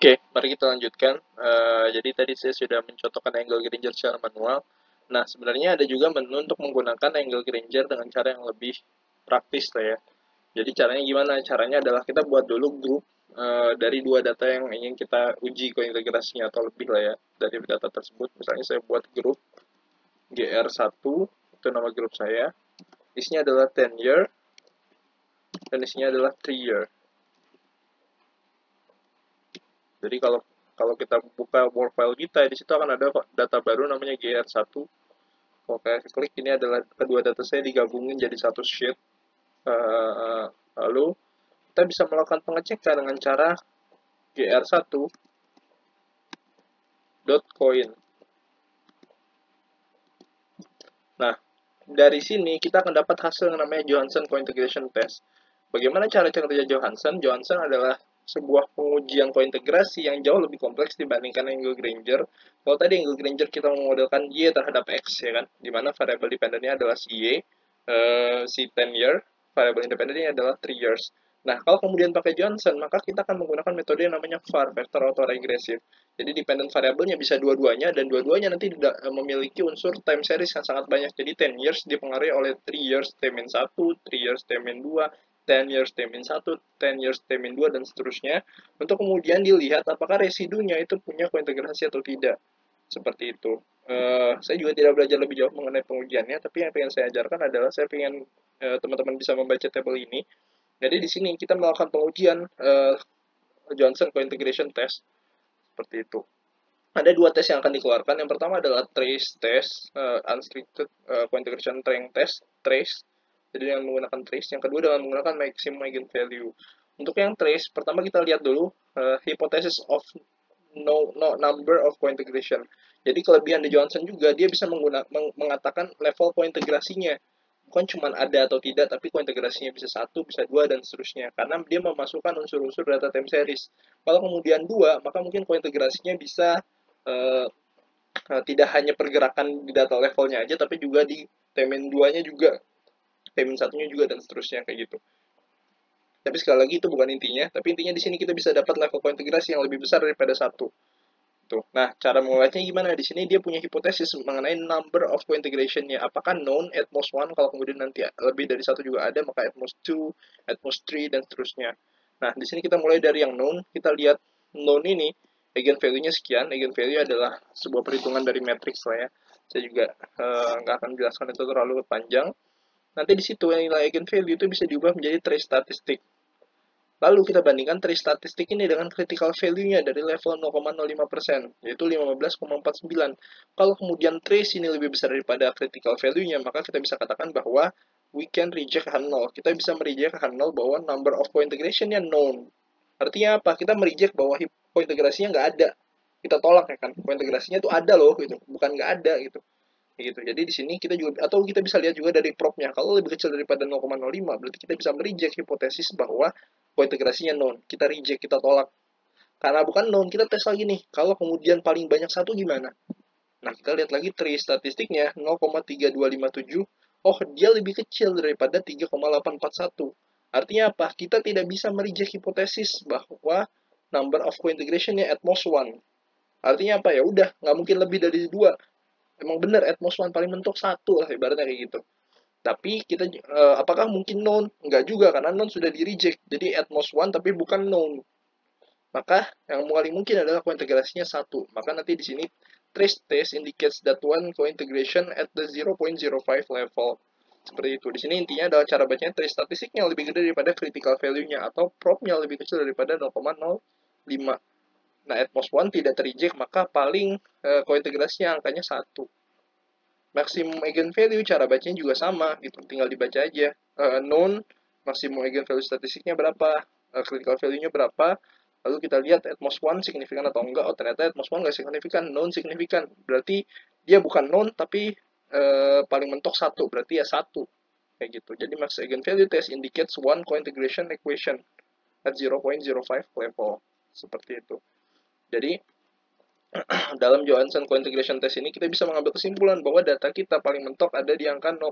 Oke, mari kita lanjutkan. Jadi tadi saya sudah mencontohkan angle Granger secara manual. Nah, sebenarnya ada juga menu untuk menggunakan angle Granger dengan cara yang lebih praktis lah ya. Jadi caranya gimana? Caranya adalah kita buat dulu grup dari dua data yang ingin kita uji kointegrasinya atau lebih lah ya dari data tersebut. Misalnya saya buat grup GR1, itu nama grup saya. Isinya adalah 10 year dan isinya adalah 3 year. Jadi kalau kalau kita buka Word file kita, di situ akan ada data baru namanya GR1. Kalau saya klik, ini adalah kedua data saya digabungin jadi satu sheet. Lalu kita bisa melakukan pengecekan dengan cara gr1.coin. Nah, dari sini kita akan dapat hasil yang namanya Johansson Cointegration Test. Bagaimana cara kerja Johansson? Johansson adalah sebuah pengujian kointegrasi yang jauh lebih kompleks dibandingkan angle Granger. Kalau tadi angle Granger kita memodelkan Y terhadap X, ya kan, di mana variabel dependennya adalah si Y, si 10 year, variabel independennya adalah 3 years. Nah, kalau kemudian pakai Johansson, maka kita akan menggunakan metode yang namanya VAR, vector autoregressive. Jadi dependent variabelnya bisa dua-duanya, dan dua-duanya nanti memiliki unsur time series yang sangat banyak. Jadi 10 years dipengaruhi oleh 3 years T-1, 3 years T-2, 10 years T-1, 10 years T-2, dan seterusnya. Untuk kemudian dilihat apakah residunya itu punya kointegrasi atau tidak. Seperti itu. Saya juga tidak belajar lebih jauh mengenai pengujiannya, tapi yang ingin saya ajarkan adalah saya ingin teman-teman bisa membaca tabel ini. Jadi di sini kita melakukan pengujian Johnson Cointegration Test seperti itu. Ada dua tes yang akan dikeluarkan. Yang pertama adalah trace test, unrestricted cointegration strength test, trace. Jadi yang menggunakan trace. Yang kedua dengan menggunakan maximum eigenvalue. Untuk yang trace, pertama kita lihat dulu hypothesis of no number of cointegration. Jadi kelebihan di Johansson juga dia bisa mengatakan level kointegrasinya. Bukan cuma ada atau tidak, tapi kointegrasinya bisa satu, bisa dua, dan seterusnya. Karena dia memasukkan unsur-unsur data time series. Kalau kemudian dua, maka mungkin kointegrasinya bisa uh, tidak hanya pergerakan di data levelnya aja, tapi juga di temen 2-nya juga, temen satunya juga, dan seterusnya kayak gitu. Tapi sekali lagi itu bukan intinya, tapi intinya di sini kita bisa dapat level kointegrasi yang lebih besar daripada satu. Tuh. Nah, cara mengulainya gimana? Di sini dia punya hipotesis mengenai number of co-integration-nya. Apakah known at most 1, kalau kemudian nanti lebih dari satu juga ada, maka at most 2, at most 3, dan seterusnya. Nah, di sini kita mulai dari yang known. Kita lihat known ini, eigenvalue-nya sekian. Eigenvalue adalah sebuah perhitungan dari matrix lah ya. Saya juga nggak akan menjelaskan itu terlalu panjang. Nanti di situ nilai eigenvalue itu bisa diubah menjadi trace statistik. Lalu kita bandingkan trace statistik ini dengan critical value-nya dari level 0,05%, yaitu 15,49. Kalau kemudian trace ini lebih besar daripada critical value-nya, maka kita bisa katakan bahwa we can reject H0. Kita bisa mereject H0 bahwa number of co-integration-nya known. Artinya apa? Kita mereject bahwa co-integrasinya nggak ada. Kita tolak ya kan, co-integrasinya itu ada loh, gitu. Bukan nggak ada, gitu. Gitu. Jadi di sini kita juga, atau kita bisa lihat juga dari prop-nya. Kalau lebih kecil daripada 0,05, berarti kita bisa mereject hipotesis bahwa kointegrasinya known. Kita reject, kita tolak. Karena bukan known, kita tes lagi nih. Kalau kemudian paling banyak satu gimana? Nah, kita lihat lagi tree statistiknya 0,3257. Oh, dia lebih kecil daripada 3,841. Artinya apa? Kita tidak bisa mereject hipotesis bahwa number of co-integration-nya at most 1. Artinya apa? Ya udah, nggak mungkin lebih dari 2. Emang benar at most 1, paling mentok 1 lah ibaratnya kayak gitu. Tapi kita apakah mungkin known? Enggak juga, karena known sudah di reject. Jadi at most 1 tapi bukan known. Maka yang paling mungkin adalah kointegrasinya 1. Maka nanti di sini trace test indicates that one cointegration at the 0.05 level. Seperti itu. Di sini intinya adalah cara bacanya trace statistiknya lebih gede daripada critical value-nya, atau prop-nya lebih kecil daripada 0,05. Nah, at most 1 tidak terreject, maka paling kointegrasinya angkanya 1. Maksimum eigenvalue cara bacanya juga sama gitu, tinggal dibaca aja. Known maksimum eigenvalue statistiknya berapa, critical value-nya berapa, lalu kita lihat at most 1 signifikan atau enggak. Oh, ternyata at most 1 nggak signifikan, known signifikan. Berarti dia bukan known tapi paling mentok 1, berarti ya 1 kayak gitu. Jadi max eigenvalue test indicates one cointegration equation at 0.05 level, seperti itu. Jadi dalam Johansson Cointegration Test ini kita bisa mengambil kesimpulan bahwa data kita paling mentok ada di angka 0,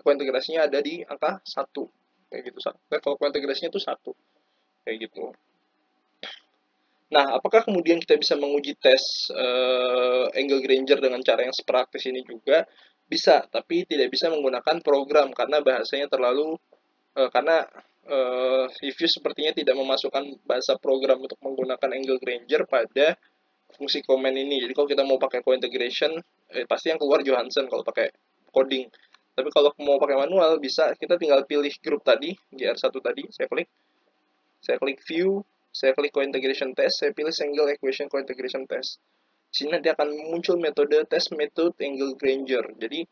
kointegrasinya ada di angka 1 kayak gitu. Level kointegrasinya itu 1 kayak gitu. Nah, apakah kemudian kita bisa menguji tes angle Granger dengan cara yang sepraktis ini juga? Bisa, tapi tidak bisa menggunakan program karena bahasanya terlalu karena review sepertinya tidak memasukkan bahasa program untuk menggunakan angle Granger pada fungsi komen ini. Jadi kalau kita mau pakai co-integration, pasti yang keluar Johansson kalau pakai coding. Tapi kalau mau pakai manual, bisa kita tinggal pilih grup tadi, GR1 tadi, saya klik view, saya klik co-integration test, saya pilih single equation co-integration test. Di sini nanti akan muncul metode test method angle Granger. Jadi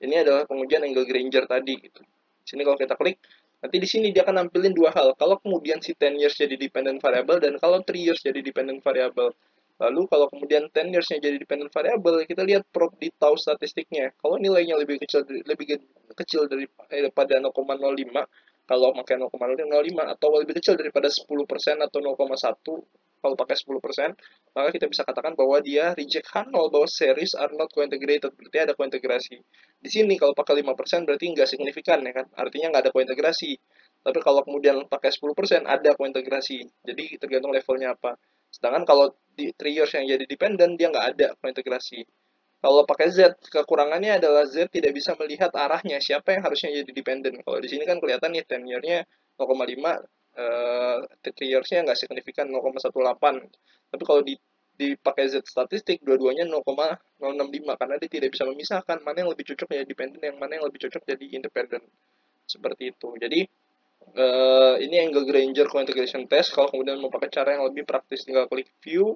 ini adalah pengujian angle Granger tadi. Gitu. Di sini kalau kita klik, nanti di sini dia akan nampilin dua hal. Kalau kemudian si 10 years jadi dependent variable dan kalau 3 years jadi dependent variable. Lalu kalau kemudian 10 years-nya jadi dependent variable, kita lihat prop di tau statistiknya. Kalau nilainya lebih kecil daripada 0,05, kalau pakai 0,05 atau lebih kecil daripada 10% atau 0,1 kalau pakai 10%, maka kita bisa katakan bahwa dia reject H0 bahwa series are not co-integrated, berarti ada kointegrasi. Di sini kalau pakai 5% berarti nggak signifikan ya kan, artinya nggak ada kointegrasi. Tapi kalau kemudian pakai 10% ada kointegrasi, jadi tergantung levelnya apa. Sedangkan kalau di 3 years yang jadi dependent, dia nggak ada kointegrasi. Kalau pakai Z, kekurangannya adalah Z tidak bisa melihat arahnya, siapa yang harusnya jadi dependent. Kalau di sini kan kelihatan nih, 10 year-nya 0,5, 3 years-nya nggak signifikan 0,18. Tapi kalau dipakai Z statistik, dua-duanya 0,065, karena dia tidak bisa memisahkan mana yang lebih cocok jadi dependent, yang mana yang lebih cocok jadi independent. Seperti itu. Jadi, ini angle Granger co-integration test. Kalau kemudian mau pakai cara yang lebih praktis, tinggal klik view,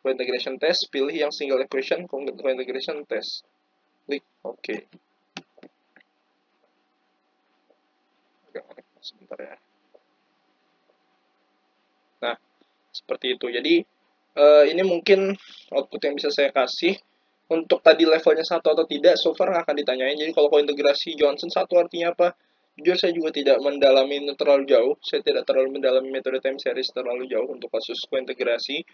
co-integration test, pilih yang single equation co-integration test. Klik OK. Sebentar ya. Nah, seperti itu. Jadi, ini mungkin output yang bisa saya kasih. Untuk tadi levelnya satu atau tidak, so far nggak akan ditanyain. Jadi kalau integrasi Johansson satu artinya apa? Jujur saya juga tidak mendalami terlalu jauh. Saya tidak terlalu mendalami metode time series terlalu jauh untuk kasus kointegrasi.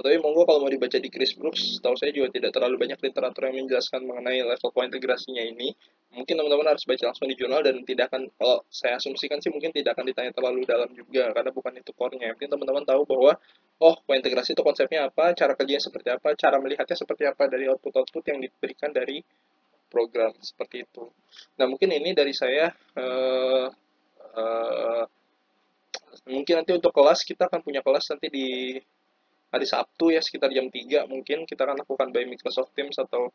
Tapi monggo kalau mau dibaca di Chris Brooks, tahu saya juga tidak terlalu banyak literatur yang menjelaskan mengenai level kointegrasinya ini. Mungkin teman-teman harus baca langsung di jurnal dan tidak akan, kalau saya asumsikan sih mungkin tidak akan ditanya terlalu dalam juga karena bukan itu core-nya. Mungkin teman-teman tahu bahwa oh, kointegrasi itu konsepnya apa, cara kerjanya seperti apa, cara melihatnya seperti apa dari output-output yang diberikan dari program seperti itu. Nah, mungkin ini dari saya. Uh, Mungkin nanti untuk kelas kita akan punya kelas nanti di hari Sabtu ya sekitar jam 3 mungkin kita akan lakukan by Microsoft Teams atau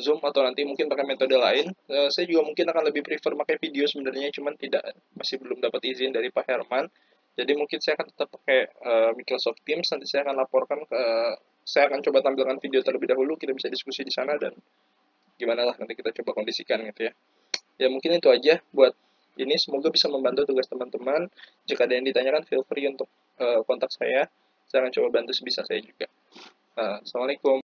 Zoom atau nanti mungkin pakai metode lain. Saya juga mungkin akan lebih prefer pakai video sebenarnya, cuman masih belum dapat izin dari Pak Herman. Jadi mungkin saya akan tetap pakai Microsoft Teams. Nanti saya akan laporkan saya akan coba tampilkan video terlebih dahulu. Kita bisa diskusi di sana dan gimana lah nanti kita coba kondisikan gitu ya. Ya mungkin itu aja buat ini. Semoga bisa membantu tugas teman-teman. Jika ada yang ditanyakan, feel free untuk kontak saya. Saya akan coba bantu sebisa saya juga. Assalamualaikum.